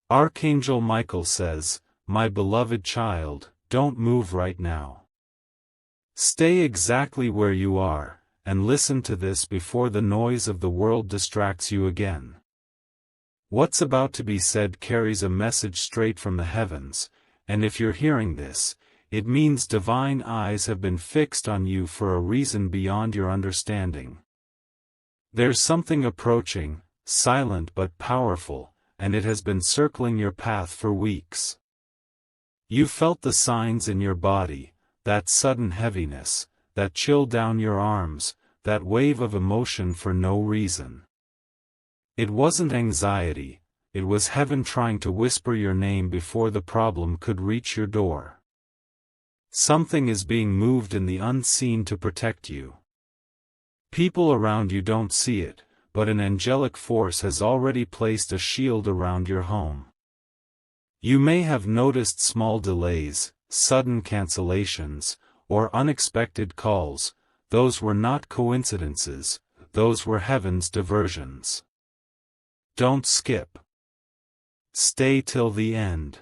Archangel Michael says, "My beloved child, don't move right now. Stay exactly where you are, and listen to this before the noise of the world distracts you again." What's about to be said carries a message straight from the heavens, and if you're hearing this, it means divine eyes have been fixed on you for a reason beyond your understanding. There's something approaching, silent but powerful, and it has been circling your path for weeks. You felt the signs in your body, that sudden heaviness, that chill down your arms, that wave of emotion for no reason. It wasn't anxiety, it was heaven trying to whisper your name before the problem could reach your door. Something is being moved in the unseen to protect you. People around you don't see it, but an angelic force has already placed a shield around your home. You may have noticed small delays, sudden cancellations, or unexpected calls. Those were not coincidences, those were heaven's diversions. Don't skip. Stay till the end.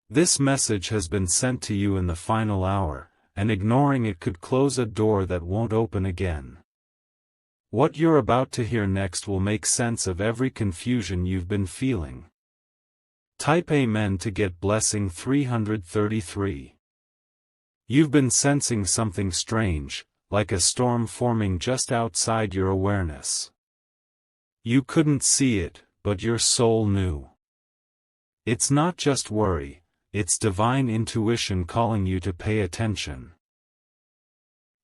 This message has been sent to you in the final hour, and ignoring it could close a door that won't open again. What you're about to hear next will make sense of every confusion you've been feeling. Type Amen to get blessing 333. You've been sensing something strange, like a storm forming just outside your awareness. You couldn't see it, but your soul knew. It's not just worry, it's divine intuition calling you to pay attention.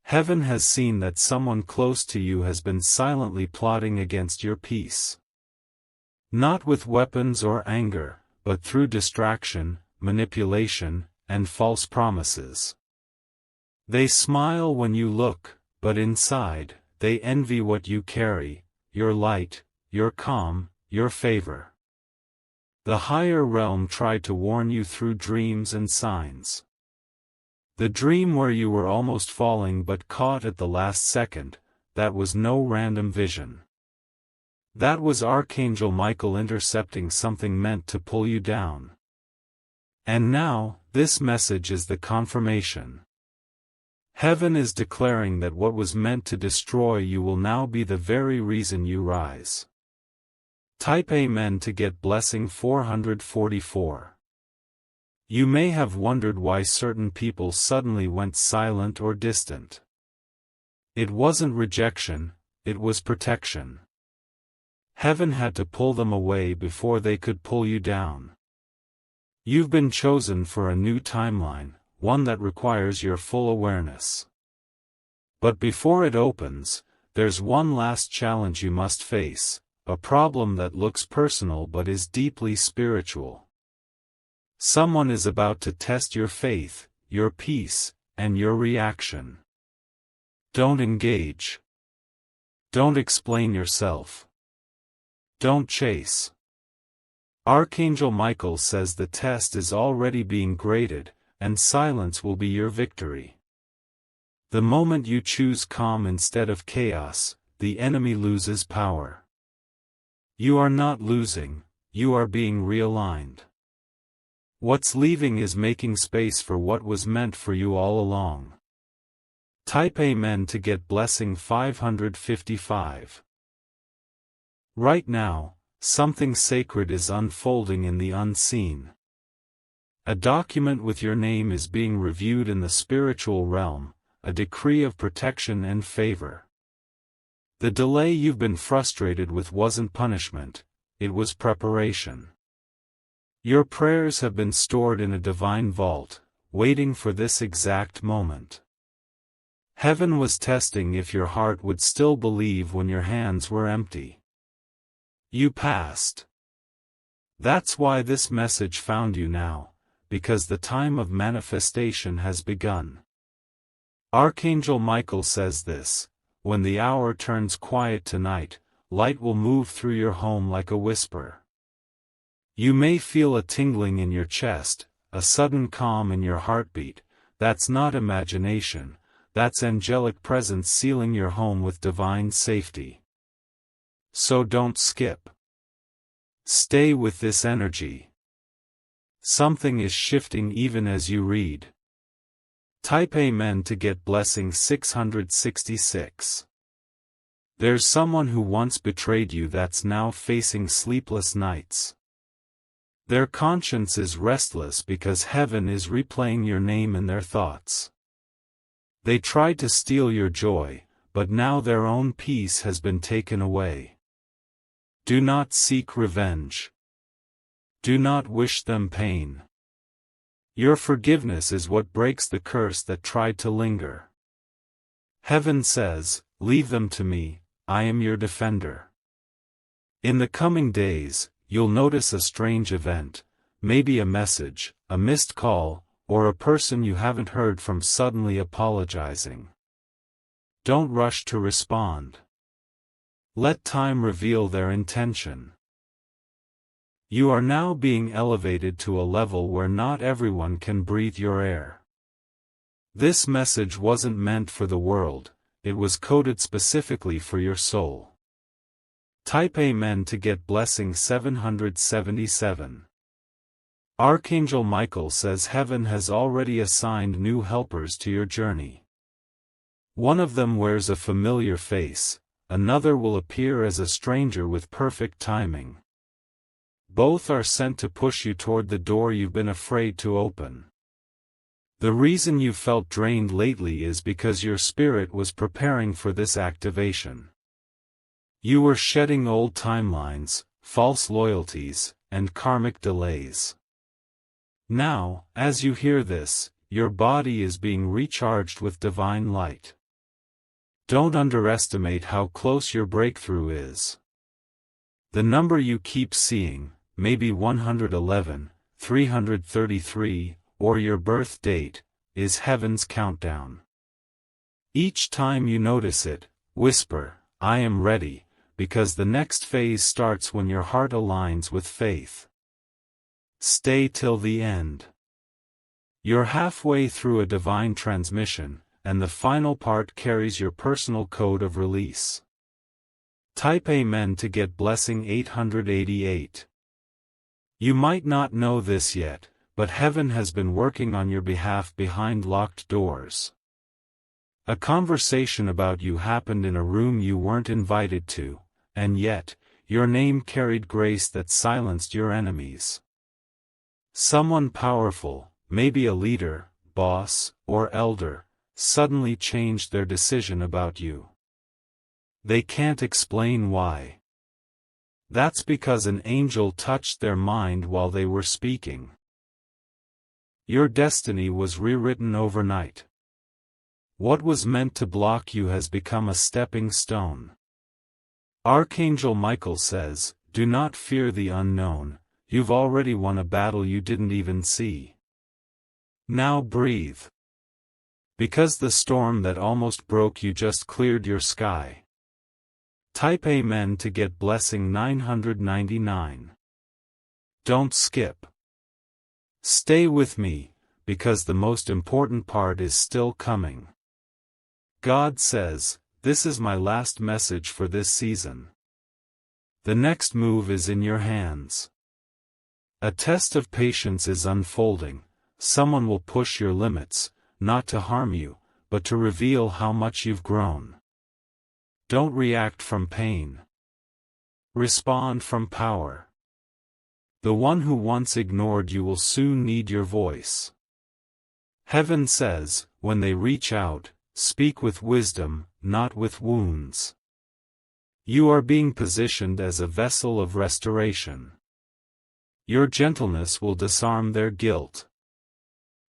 Heaven has seen that someone close to you has been silently plotting against your peace. Not with weapons or anger, but through distraction, manipulation, and false promises. They smile when you look, but inside, they envy what you carry, your light, your calm, your favor. The higher realm tried to warn you through dreams and signs. The dream where you were almost falling but caught at the last second, that was no random vision. That was Archangel Michael intercepting something meant to pull you down. And now, this message is the confirmation. Heaven is declaring that what was meant to destroy you will now be the very reason you rise. Type Amen to get blessing 444. You may have wondered why certain people suddenly went silent or distant. It wasn't rejection, it was protection. Heaven had to pull them away before they could pull you down. You've been chosen for a new timeline, one that requires your full awareness. But before it opens, there's one last challenge you must face, a problem that looks personal but is deeply spiritual. Someone is about to test your faith, your peace, and your reaction. Don't engage. Don't explain yourself. Don't chase. Archangel Michael says the test is already being graded, and silence will be your victory. The moment you choose calm instead of chaos, the enemy loses power. You are not losing, you are being realigned. What's leaving is making space for what was meant for you all along. Type Amen to get blessing 555. Right now, something sacred is unfolding in the unseen. A document with your name is being reviewed in the spiritual realm, a decree of protection and favor. The delay you've been frustrated with wasn't punishment, it was preparation. Your prayers have been stored in a divine vault, waiting for this exact moment. Heaven was testing if your heart would still believe when your hands were empty. You passed. That's why this message found you now, because the time of manifestation has begun. Archangel Michael says this: when the hour turns quiet tonight, light will move through your home like a whisper. You may feel a tingling in your chest, a sudden calm in your heartbeat. That's not imagination, that's angelic presence sealing your home with divine safety. So don't skip. Stay with this energy. Something is shifting even as you read. Type Amen to get blessing 666. There's someone who once betrayed you that's now facing sleepless nights. Their conscience is restless because heaven is replaying your name in their thoughts. They tried to steal your joy, but now their own peace has been taken away. Do not seek revenge. Do not wish them pain. Your forgiveness is what breaks the curse that tried to linger. Heaven says, leave them to me, I am your defender. In the coming days, you'll notice a strange event, maybe a message, a missed call, or a person you haven't heard from suddenly apologizing. Don't rush to respond. Let time reveal their intention. You are now being elevated to a level where not everyone can breathe your air. This message wasn't meant for the world, it was coded specifically for your soul. Type Amen to get blessing 777. Archangel Michael says heaven has already assigned new helpers to your journey. One of them wears a familiar face, another will appear as a stranger with perfect timing. Both are sent to push you toward the door you've been afraid to open. The reason you felt drained lately is because your spirit was preparing for this activation. You were shedding old timelines, false loyalties, and karmic delays. Now, as you hear this, your body is being recharged with divine light. Don't underestimate how close your breakthrough is. The number you keep seeing, maybe 111, 333, or your birth date, is heaven's countdown. Each time you notice it, whisper, I am ready, because the next phase starts when your heart aligns with faith. Stay till the end. You're halfway through a divine transmission, and the final part carries your personal code of release. Type Amen to get blessing 888. You might not know this yet, but heaven has been working on your behalf behind locked doors. A conversation about you happened in a room you weren't invited to, and yet, your name carried grace that silenced your enemies. Someone powerful, maybe a leader, boss, or elder, suddenly changed their decision about you. They can't explain why. That's because an angel touched their mind while they were speaking. Your destiny was rewritten overnight. What was meant to block you has become a stepping stone. Archangel Michael says, do not fear the unknown, you've already won a battle you didn't even see. Now breathe. Because the storm that almost broke you just cleared your sky. Type Amen to get blessing 999. Don't skip. Stay with me, because the most important part is still coming. God says, this is my last message for this season. The next move is in your hands. A test of patience is unfolding. Someone will push your limits, not to harm you, but to reveal how much you've grown. Don't react from pain. Respond from power. The one who once ignored you will soon need your voice. Heaven says, when they reach out, speak with wisdom, not with wounds. You are being positioned as a vessel of restoration. Your gentleness will disarm their guilt.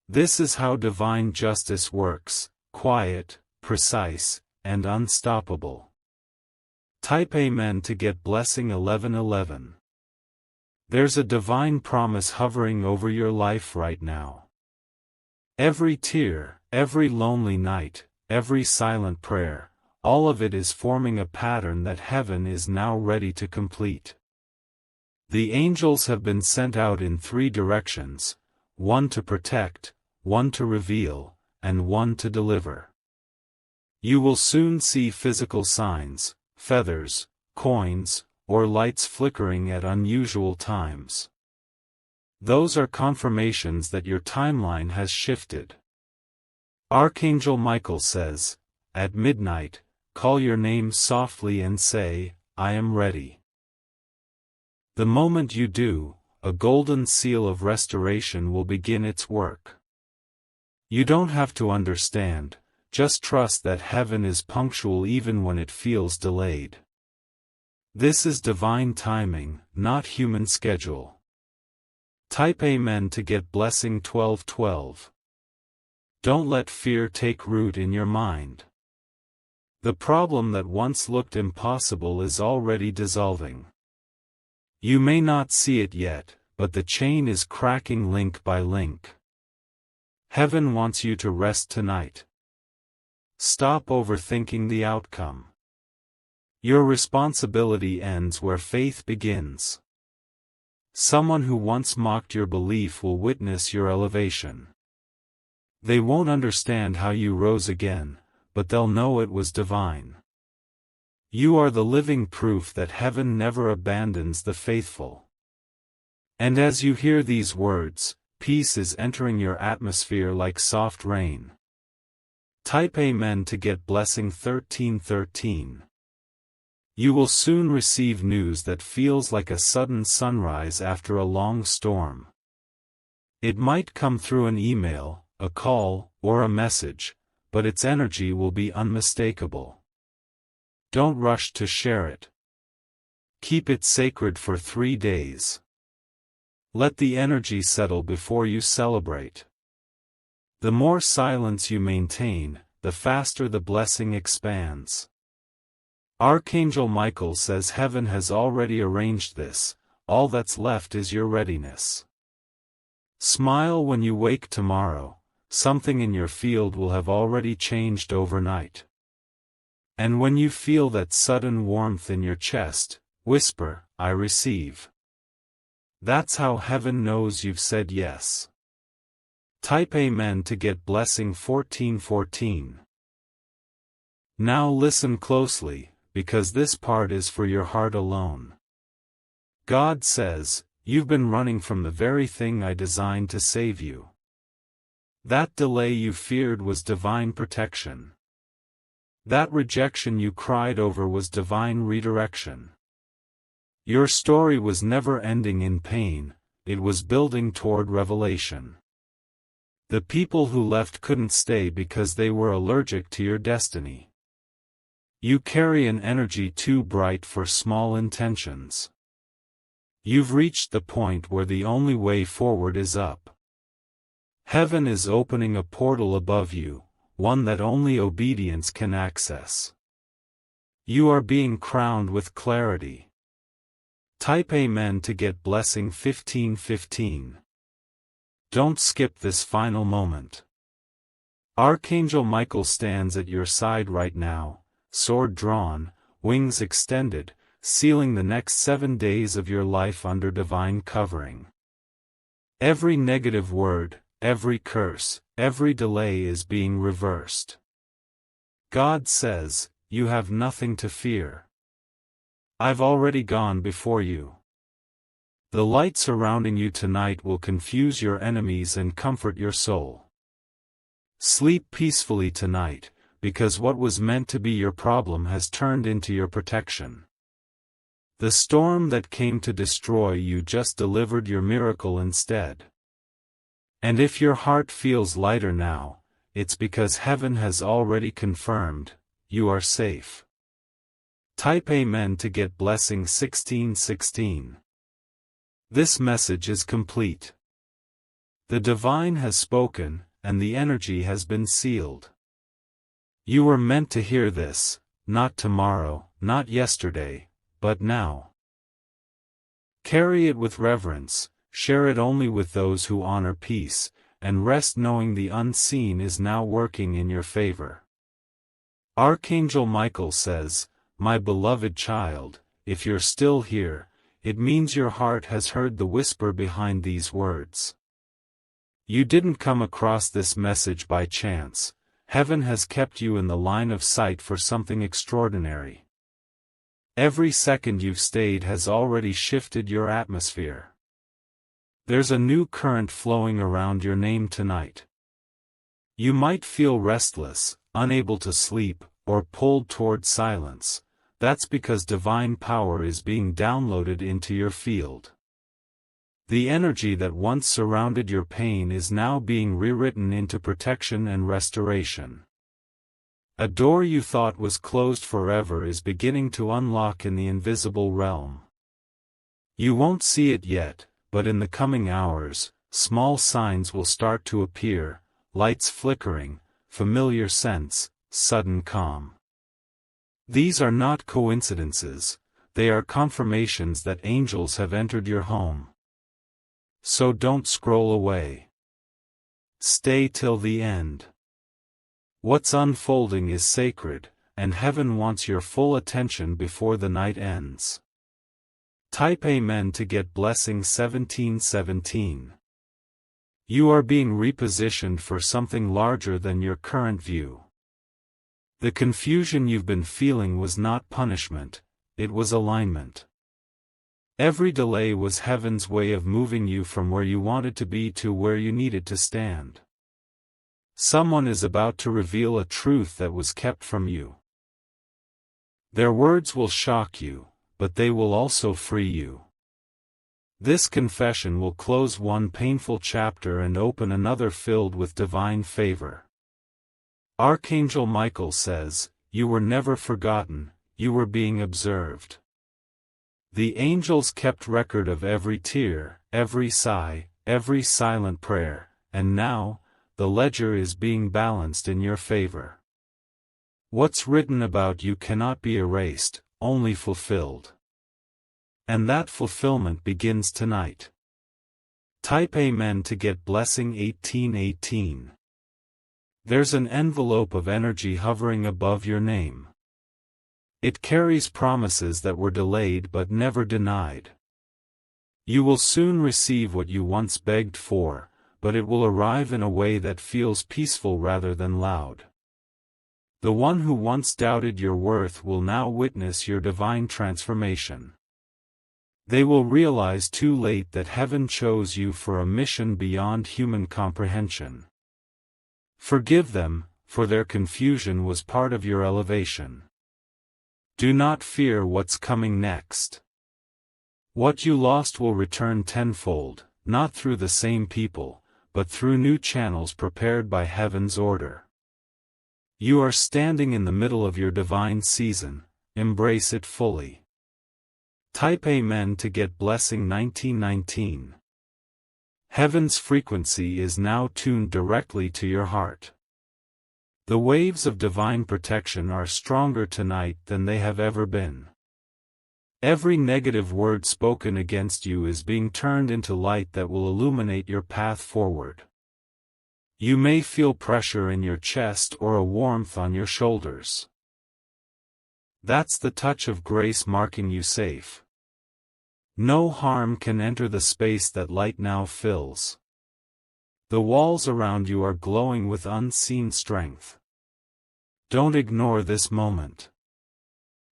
This is how divine justice works, quiet, precise, and unstoppable. Type Amen to get blessing 1111. There's a divine promise hovering over your life right now. Every tear, every lonely night, every silent prayer, all of it is forming a pattern that heaven is now ready to complete. The angels have been sent out in 3 directions, one to protect, one to reveal, and one to deliver. You will soon see physical signs, feathers, coins, or lights flickering at unusual times. Those are confirmations that your timeline has shifted. Archangel Michael says, at midnight, call your name softly and say, I am ready. The moment you do, a golden seal of restoration will begin its work. You don't have to understand, just trust that heaven is punctual even when it feels delayed. This is divine timing, not human schedule. Type Amen to get blessing 1212. Don't let fear take root in your mind. The problem that once looked impossible is already dissolving. You may not see it yet, but the chain is cracking link by link. Heaven wants you to rest tonight. Stop overthinking the outcome. Your responsibility ends where faith begins. Someone who once mocked your belief will witness your elevation. They won't understand how you rose again, but they'll know it was divine. You are the living proof that heaven never abandons the faithful. And as you hear these words, peace is entering your atmosphere like soft rain. Type Amen to get blessing 1313. You will soon receive news that feels like a sudden sunrise after a long storm. It might come through an email, a call, or a message, but its energy will be unmistakable. Don't rush to share it. Keep it sacred for 3 days. Let the energy settle before you celebrate. The more silence you maintain, the faster the blessing expands. Archangel Michael says heaven has already arranged this, all that's left is your readiness. Smile when you wake tomorrow, something in your field will have already changed overnight. And when you feel that sudden warmth in your chest, whisper, I receive. That's how heaven knows you've said yes. Type Amen to get blessing 1414. Now listen closely, because this part is for your heart alone. God says, you've been running from the very thing I designed to save you. That delay you feared was divine protection. That rejection you cried over was divine redirection. Your story was never ending in pain, it was building toward revelation. The people who left couldn't stay because they were allergic to your destiny. You carry an energy too bright for small intentions. You've reached the point where the only way forward is up. Heaven is opening a portal above you, one that only obedience can access. You are being crowned with clarity. Type Amen to get blessing 1515. Don't skip this final moment. Archangel Michael stands at your side right now, sword drawn, wings extended, sealing the next 7 days of your life under divine covering. Every negative word, every curse, every delay is being reversed. God says, you have nothing to fear. I've already gone before you. The light surrounding you tonight will confuse your enemies and comfort your soul. Sleep peacefully tonight, because what was meant to be your problem has turned into your protection. The storm that came to destroy you just delivered your miracle instead. And if your heart feels lighter now, it's because heaven has already confirmed, you are safe. Type Amen to get blessing 1616. This message is complete. The divine has spoken, and the energy has been sealed. You were meant to hear this, not tomorrow, not yesterday, but now. Carry it with reverence, share it only with those who honor peace, and rest knowing the unseen is now working in your favor. Archangel Michael says, my beloved child, if you're still here, it means your heart has heard the whisper behind these words. You didn't come across this message by chance. Heaven has kept you in the line of sight for something extraordinary. Every second you've stayed has already shifted your atmosphere. There's a new current flowing around your name tonight. You might feel restless, unable to sleep, or pulled toward silence. That's because divine power is being downloaded into your field. The energy that once surrounded your pain is now being rewritten into protection and restoration. A door you thought was closed forever is beginning to unlock in the invisible realm. You won't see it yet, but in the coming hours, small signs will start to appear, lights flickering, familiar scents, sudden calm. These are not coincidences, they are confirmations that angels have entered your home. So don't scroll away. Stay till the end. What's unfolding is sacred, and heaven wants your full attention before the night ends. Type Amen to get blessing 1717. You are being repositioned for something larger than your current view. The confusion you've been feeling was not punishment, it was alignment. Every delay was heaven's way of moving you from where you wanted to be to where you needed to stand. Someone is about to reveal a truth that was kept from you. Their words will shock you, but they will also free you. This confession will close one painful chapter and open another filled with divine favor. Archangel Michael says, "You were never forgotten, you were being observed." The angels kept record of every tear, every sigh, every silent prayer, and now, the ledger is being balanced in your favor. What's written about you cannot be erased, only fulfilled. And that fulfillment begins tonight. Type Amen to get blessing 1818. There's an envelope of energy hovering above your name. It carries promises that were delayed but never denied. You will soon receive what you once begged for, but it will arrive in a way that feels peaceful rather than loud. The one who once doubted your worth will now witness your divine transformation. They will realize too late that heaven chose you for a mission beyond human comprehension. Forgive them, for their confusion was part of your elevation. Do not fear what's coming next. What you lost will return tenfold, not through the same people, but through new channels prepared by heaven's order. You are standing in the middle of your divine season, embrace it fully. Type Amen to get blessing 1919. Heaven's frequency is now tuned directly to your heart. The waves of divine protection are stronger tonight than they have ever been. Every negative word spoken against you is being turned into light that will illuminate your path forward. You may feel pressure in your chest or a warmth on your shoulders. That's the touch of grace marking you safe. No harm can enter the space that light now fills. The walls around you are glowing with unseen strength. Don't ignore this moment.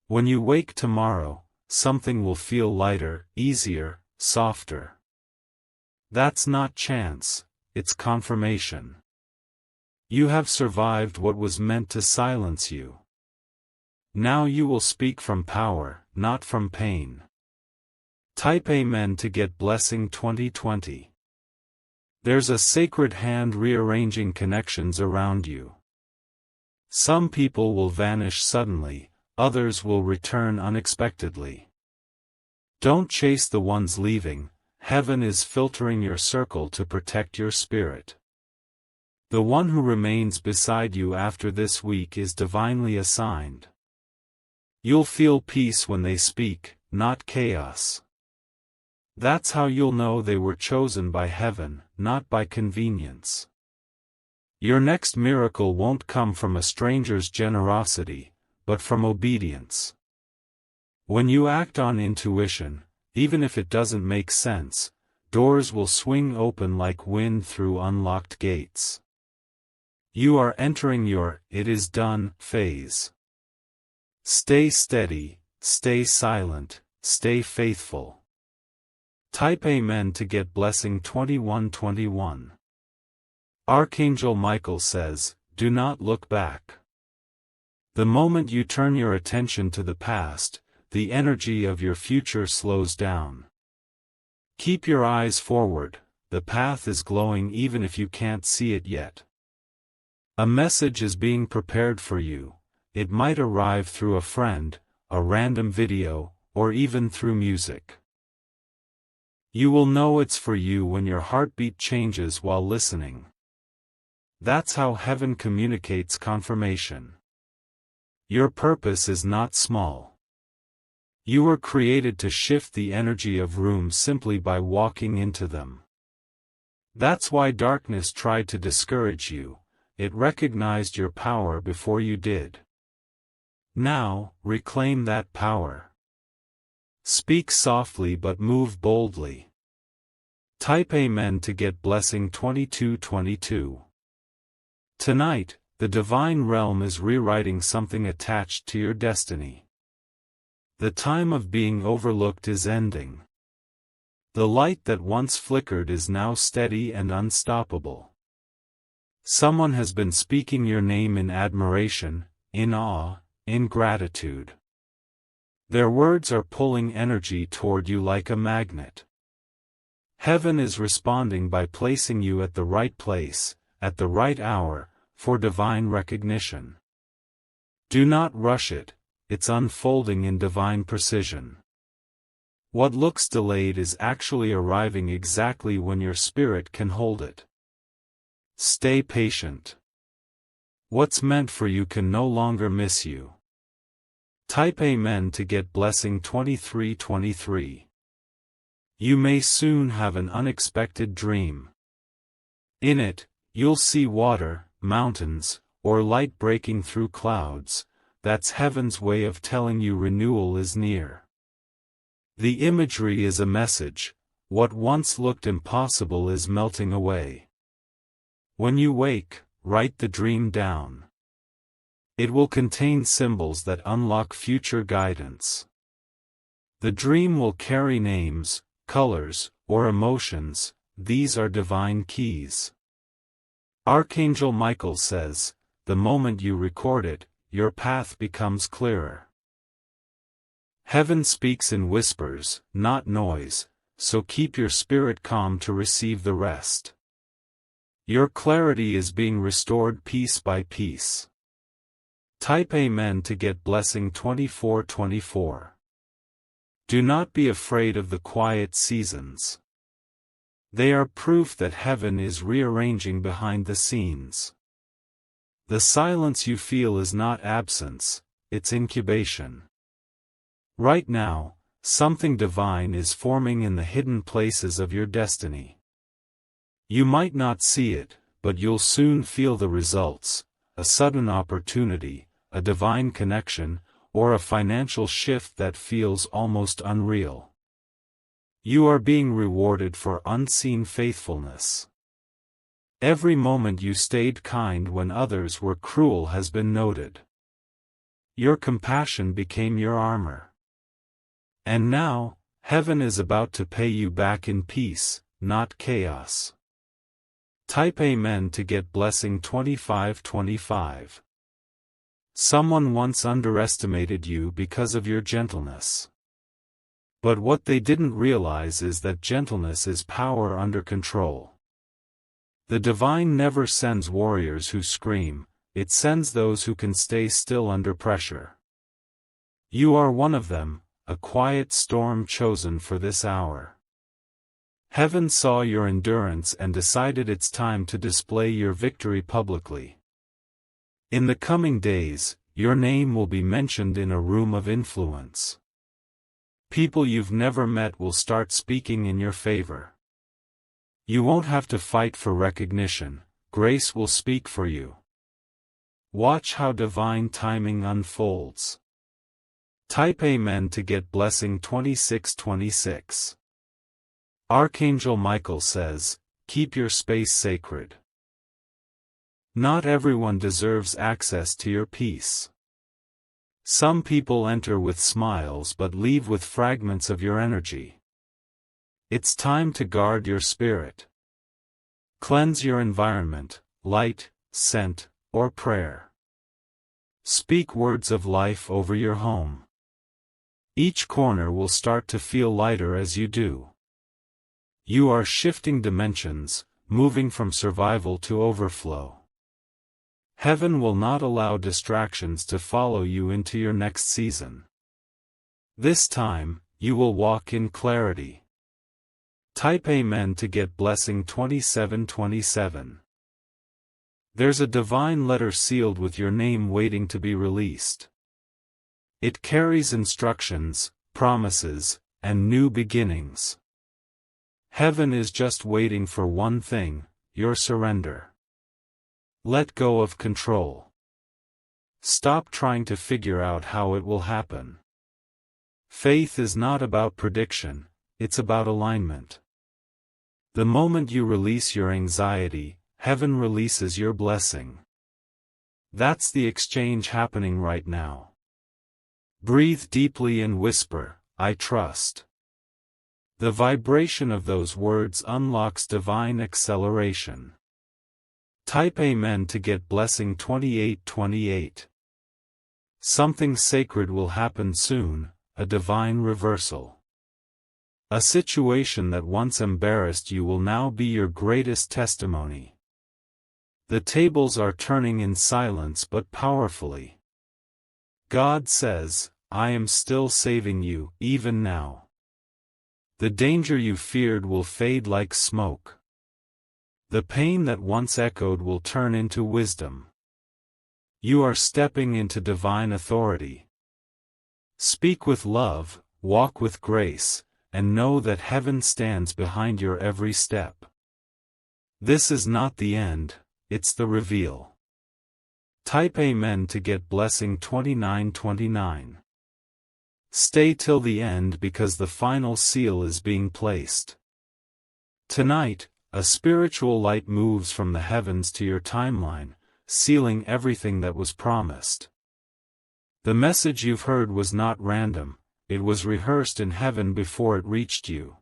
When you wake tomorrow, something will feel lighter, easier, softer. That's not chance, it's confirmation. You have survived what was meant to silence you. Now you will speak from power, not from pain. Type Amen to get blessing 2020. There's a sacred hand rearranging connections around you. Some people will vanish suddenly, others will return unexpectedly. Don't chase the ones leaving, heaven is filtering your circle to protect your spirit. The one who remains beside you after this week is divinely assigned. You'll feel peace when they speak, not chaos. That's how you'll know they were chosen by heaven, not by convenience. Your next miracle won't come from a stranger's generosity, but from obedience. When you act on intuition, even if it doesn't make sense, doors will swing open like wind through unlocked gates. You are entering your "it is done" phase. Stay steady, stay silent, stay faithful. Type Amen to get blessing 2121. Archangel Michael says, do not look back. The moment you turn your attention to the past, the energy of your future slows down. Keep your eyes forward, the path is glowing even if you can't see it yet. A message is being prepared for you. It might arrive through a friend, a random video, or even through music. You will know it's for you when your heartbeat changes while listening. That's how heaven communicates confirmation. Your purpose is not small. You were created to shift the energy of rooms simply by walking into them. That's why darkness tried to discourage you. It recognized your power before you did. Now, reclaim that power. Speak softly but move boldly. Type Amen to get blessing 2222. Tonight, the divine realm is rewriting something attached to your destiny. The time of being overlooked is ending. The light that once flickered is now steady and unstoppable. Someone has been speaking your name in admiration, in awe, in gratitude. Their words are pulling energy toward you like a magnet. Heaven is responding by placing you at the right place, at the right hour, for divine recognition. Do not rush it, it's unfolding in divine precision. What looks delayed is actually arriving exactly when your spirit can hold it. Stay patient. What's meant for you can no longer miss you. Type Amen to get blessing 2323. You may soon have an unexpected dream. In it, you'll see water, mountains, or light breaking through clouds. That's heaven's way of telling you renewal is near. The imagery is a message. What once looked impossible is melting away. When you wake, write the dream down. It will contain symbols that unlock future guidance. The dream will carry names, colors, or emotions. These are divine keys. Archangel Michael says, the moment you record it, your path becomes clearer. Heaven speaks in whispers, not noise, so keep your spirit calm to receive the rest. Your clarity is being restored piece by piece. Type Amen to get blessing 2424. Do not be afraid of the quiet seasons. They are proof that heaven is rearranging behind the scenes. The silence you feel is not absence, it's incubation. Right now, something divine is forming in the hidden places of your destiny. You might not see it, but you'll soon feel the results, a sudden opportunity, a divine connection, or a financial shift that feels almost unreal. You are being rewarded for unseen faithfulness. Every moment you stayed kind when others were cruel has been noted. Your compassion became your armor. And now, heaven is about to pay you back in peace, not chaos. Type Amen to get blessing 2525. Someone once underestimated you because of your gentleness. But what they didn't realize is that gentleness is power under control. The divine never sends warriors who scream, it sends those who can stay still under pressure. You are one of them, a quiet storm chosen for this hour. Heaven saw your endurance and decided it's time to display your victory publicly. In the coming days, your name will be mentioned in a room of influence. People you've never met will start speaking in your favor. You won't have to fight for recognition, grace will speak for you. Watch how divine timing unfolds. Type Amen to get blessing 2626. Archangel Michael says, keep your space sacred. Not everyone deserves access to your peace. Some people enter with smiles but leave with fragments of your energy. It's time to guard your spirit. Cleanse your environment, light, scent, or prayer. Speak words of life over your home. Each corner will start to feel lighter as you do. You are shifting dimensions, moving from survival to overflow. Heaven will not allow distractions to follow you into your next season. This time, you will walk in clarity. Type Amen to get blessing 2727. There's a divine letter sealed with your name waiting to be released. It carries instructions, promises, and new beginnings. Heaven is just waiting for one thing: your surrender. Let go of control. Stop trying to figure out how it will happen. Faith is not about prediction, it's about alignment. The moment you release your anxiety, heaven releases your blessing. That's the exchange happening right now. Breathe deeply and whisper, "I trust." The vibration of those words unlocks divine acceleration. Type Amen to get blessing 2828. Something sacred will happen soon, a divine reversal. A situation that once embarrassed you will now be your greatest testimony. The tables are turning in silence but powerfully. God says, "I am still saving you, even now." The danger you feared will fade like smoke. The pain that once echoed will turn into wisdom. You are stepping into divine authority. Speak with love, walk with grace, and know that heaven stands behind your every step. This is not the end, it's the reveal. Type Amen to get blessing 2929. Stay till the end because the final seal is being placed. Tonight, a spiritual light moves from the heavens to your timeline, sealing everything that was promised. The message you've heard was not random, it was rehearsed in heaven before it reached you.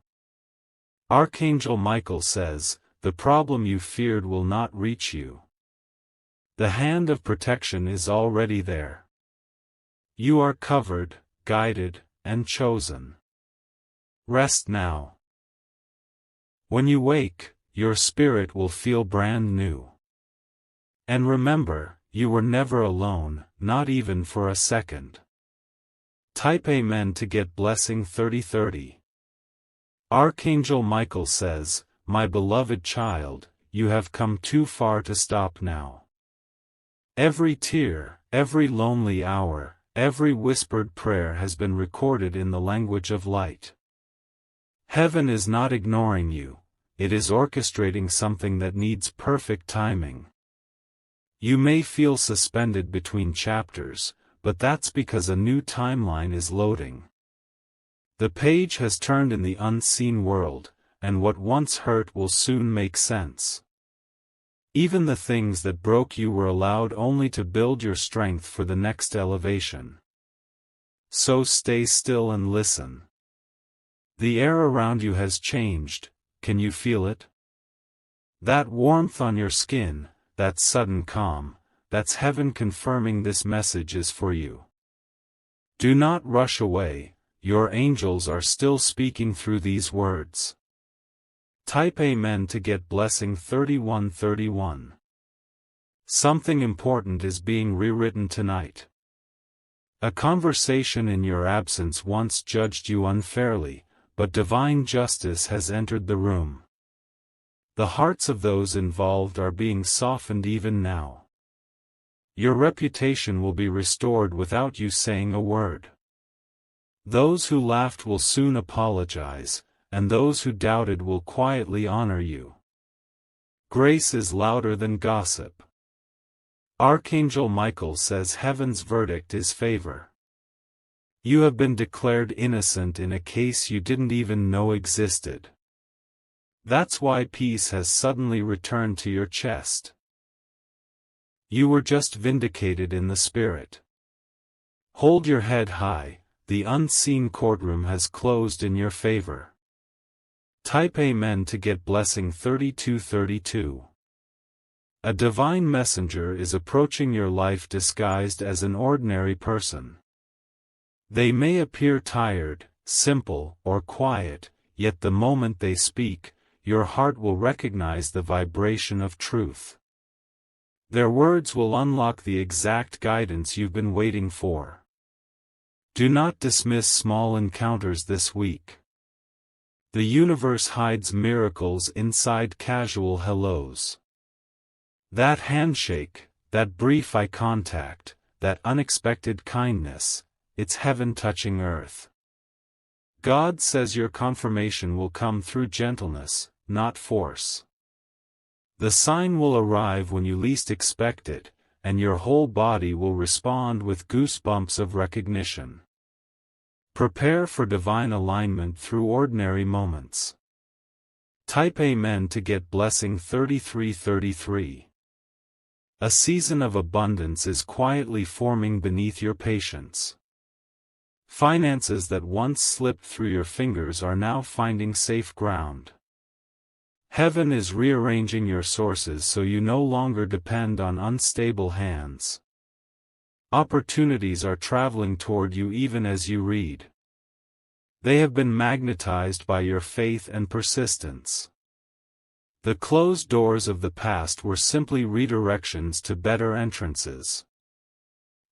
Archangel Michael says, "The problem you feared will not reach you." The hand of protection is already there. You are covered, guided, and chosen. Rest now. When you wake, your spirit will feel brand new. And remember, you were never alone, not even for a second. Type Amen to get blessing 3030. Archangel Michael says, "My beloved child, you have come too far to stop now." Every tear, every lonely hour, every whispered prayer has been recorded in the language of light. Heaven is not ignoring you. It is orchestrating something that needs perfect timing. You may feel suspended between chapters, but that's because a new timeline is loading. The page has turned in the unseen world, and what once hurt will soon make sense. Even the things that broke you were allowed only to build your strength for the next elevation. So stay still and listen. The air around you has changed. Can you feel it? That warmth on your skin, that sudden calm, that's heaven confirming this message is for you. Do not rush away, your angels are still speaking through these words. Type Amen to get blessing 3131. Something important is being rewritten tonight. A conversation in your absence once judged you unfairly, but divine justice has entered the room. The hearts of those involved are being softened even now. Your reputation will be restored without you saying a word. Those who laughed will soon apologize, and those who doubted will quietly honor you. Grace is louder than gossip. Archangel Michael says heaven's verdict is favor. You have been declared innocent in a case you didn't even know existed. That's why peace has suddenly returned to your chest. You were just vindicated in the spirit. Hold your head high, the unseen courtroom has closed in your favor. Type Amen to get blessing 3232. A divine messenger is approaching your life disguised as an ordinary person. They may appear tired, simple, or quiet, yet the moment they speak, your heart will recognize the vibration of truth. Their words will unlock the exact guidance you've been waiting for. Do not dismiss small encounters this week. The universe hides miracles inside casual hellos. That handshake, that brief eye contact, that unexpected kindness, it's heaven touching earth. God says your confirmation will come through gentleness, not force. The sign will arrive when you least expect it, and your whole body will respond with goosebumps of recognition. Prepare for divine alignment through ordinary moments. Type Amen to get blessing 3333. A season of abundance is quietly forming beneath your patience. Finances that once slipped through your fingers are now finding safe ground. Heaven is rearranging your sources so you no longer depend on unstable hands. Opportunities are traveling toward you even as you read. They have been magnetized by your faith and persistence. The closed doors of the past were simply redirections to better entrances.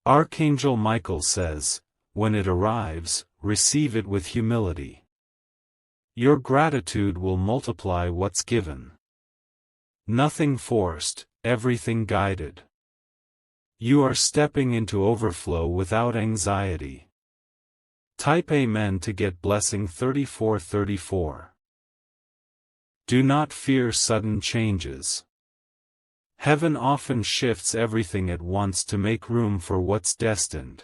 Archangel Michael says, when it arrives, receive it with humility. Your gratitude will multiply what's given. Nothing forced, everything guided. You are stepping into overflow without anxiety. Type Amen to get blessing 3434. Do not fear sudden changes. Heaven often shifts everything at once to make room for what's destined.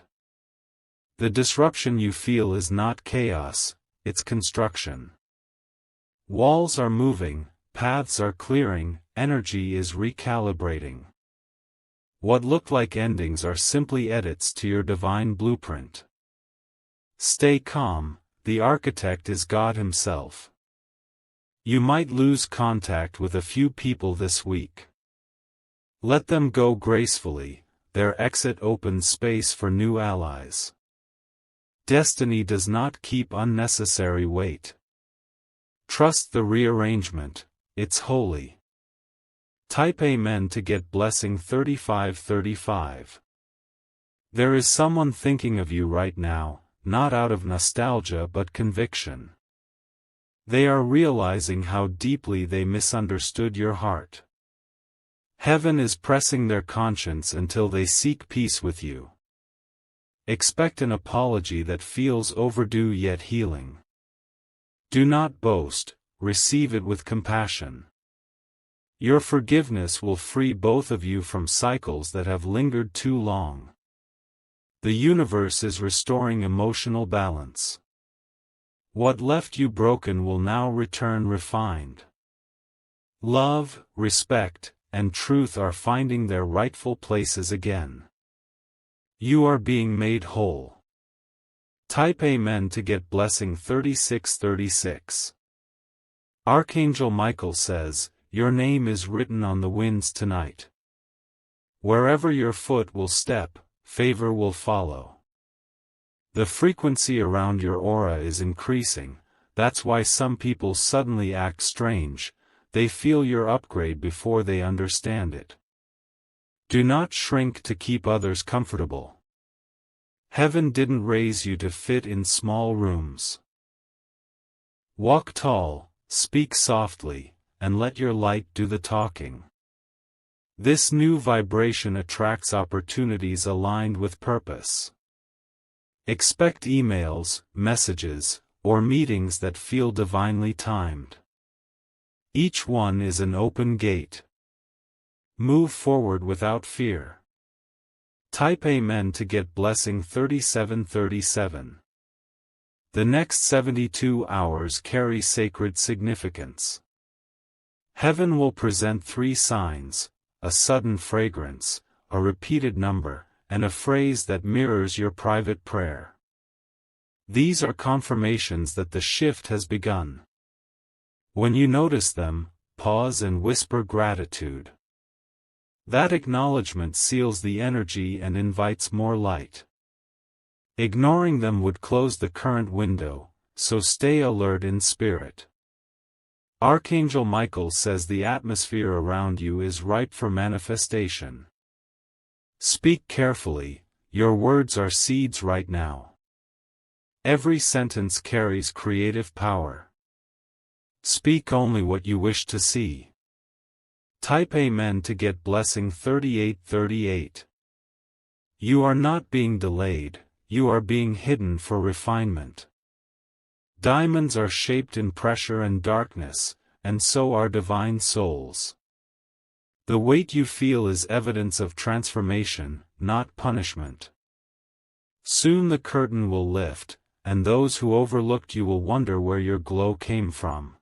The disruption you feel is not chaos, it's construction. Walls are moving, paths are clearing, energy is recalibrating. What look like endings are simply edits to your divine blueprint. Stay calm, the architect is God Himself. You might lose contact with a few people this week. Let them go gracefully, their exit opens space for new allies. Destiny does not keep unnecessary weight. Trust the rearrangement, it's holy. Type Amen to get blessing 3535. There is someone thinking of you right now, not out of nostalgia but conviction. They are realizing how deeply they misunderstood your heart. Heaven is pressing their conscience until they seek peace with you. Expect an apology that feels overdue yet healing. Do not boast, receive it with compassion. Your forgiveness will free both of you from cycles that have lingered too long. The universe is restoring emotional balance. What left you broken will now return refined. Love, respect, and truth are finding their rightful places again. You are being made whole. Type Amen to get blessing 3636. Archangel Michael says, your name is written on the winds tonight. Wherever your foot will step, favor will follow. The frequency around your aura is increasing, that's why some people suddenly act strange, they feel your upgrade before they understand it. Do not shrink to keep others comfortable. Heaven didn't raise you to fit in small rooms. Walk tall, speak softly, and let your light do the talking. This new vibration attracts opportunities aligned with purpose. Expect emails, messages, or meetings that feel divinely timed. Each one is an open gate. Move forward without fear. Type Amen to get blessing 3737. The next 72 hours carry sacred significance. Heaven will present 3 signs, a sudden fragrance, a repeated number, and a phrase that mirrors your private prayer. These are confirmations that the shift has begun. When you notice them, pause and whisper gratitude. That acknowledgement seals the energy and invites more light. Ignoring them would close the current window, so stay alert in spirit. Archangel Michael says the atmosphere around you is ripe for manifestation. Speak carefully, your words are seeds right now. Every sentence carries creative power. Speak only what you wish to see. Type Amen to get blessing 3838. You are not being delayed, you are being hidden for refinement. Diamonds are shaped in pressure and darkness, and so are divine souls. The weight you feel is evidence of transformation, not punishment. Soon the curtain will lift, and those who overlooked you will wonder where your glow came from.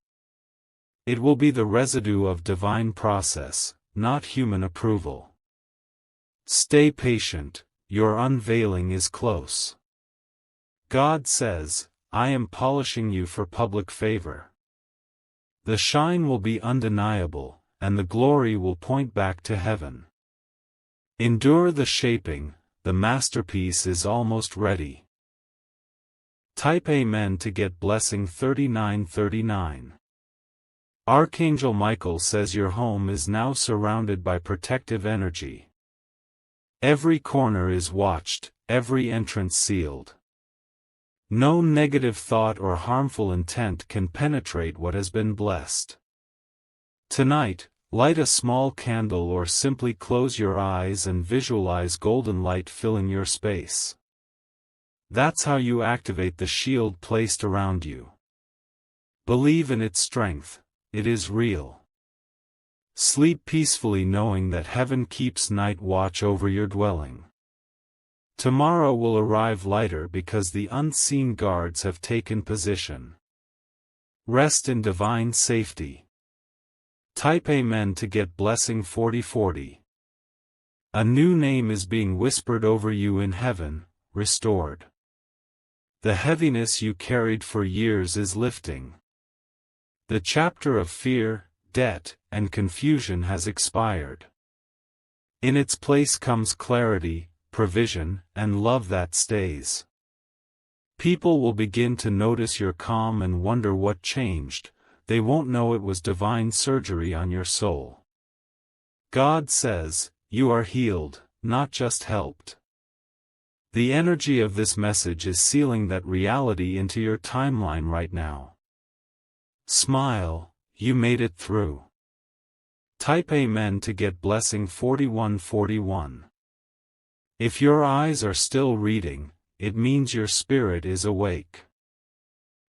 It will be the residue of divine process, not human approval. Stay patient, your unveiling is close. God says, I am polishing you for public favor. The shine will be undeniable, and the glory will point back to heaven. Endure the shaping, the masterpiece is almost ready. Type Amen to get blessing 3939. Archangel Michael says your home is now surrounded by protective energy. Every corner is watched, every entrance sealed. No negative thought or harmful intent can penetrate what has been blessed. Tonight, light a small candle or simply close your eyes and visualize golden light filling your space. That's how you activate the shield placed around you. Believe in its strength, it is real. Sleep peacefully knowing that heaven keeps night watch over your dwelling. Tomorrow will arrive lighter because the unseen guards have taken position. Rest in divine safety. Type Amen to get blessing 4040. A new name is being whispered over you in heaven, restored. The heaviness you carried for years is lifting. The chapter of fear, debt, and confusion has expired. In its place comes clarity, provision, and love that stays. People will begin to notice your calm and wonder what changed. They won't know it was divine surgery on your soul. God says, you are healed, not just helped. The energy of this message is sealing that reality into your timeline right now. Smile, you made it through. Type Amen to get blessing 4141. If your eyes are still reading, it means your spirit is awake.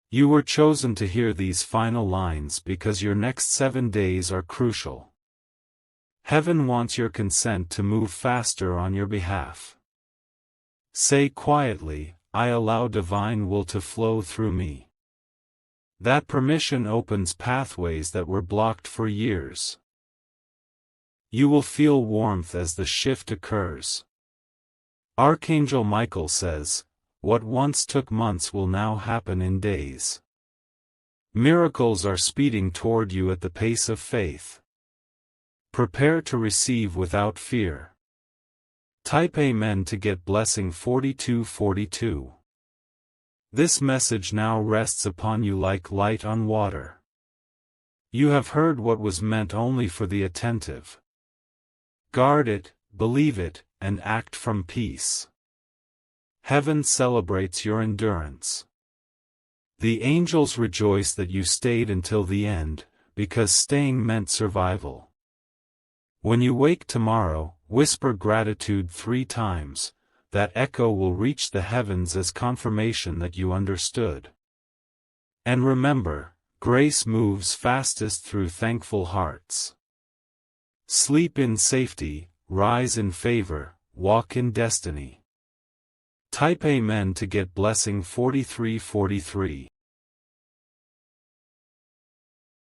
You were chosen to hear these final lines because your next 7 days are crucial. Heaven wants your consent to move faster on your behalf. Say quietly, I allow divine will to flow through me. That permission opens pathways that were blocked for years. You will feel warmth as the shift occurs. Archangel Michael says, what once took months will now happen in days. Miracles are speeding toward you at the pace of faith. Prepare to receive without fear. Type Amen to get blessing 4242. This message now rests upon you like light on water. You have heard what was meant only for the attentive. Guard it, believe it, and act from peace. Heaven celebrates your endurance. The angels rejoice that you stayed until the end, because staying meant survival. When you wake tomorrow, whisper gratitude 3 times. That echo will reach the heavens as confirmation that you understood. And remember, grace moves fastest through thankful hearts. Sleep in safety, rise in favor, walk in destiny. Type Amen to get blessing 4343.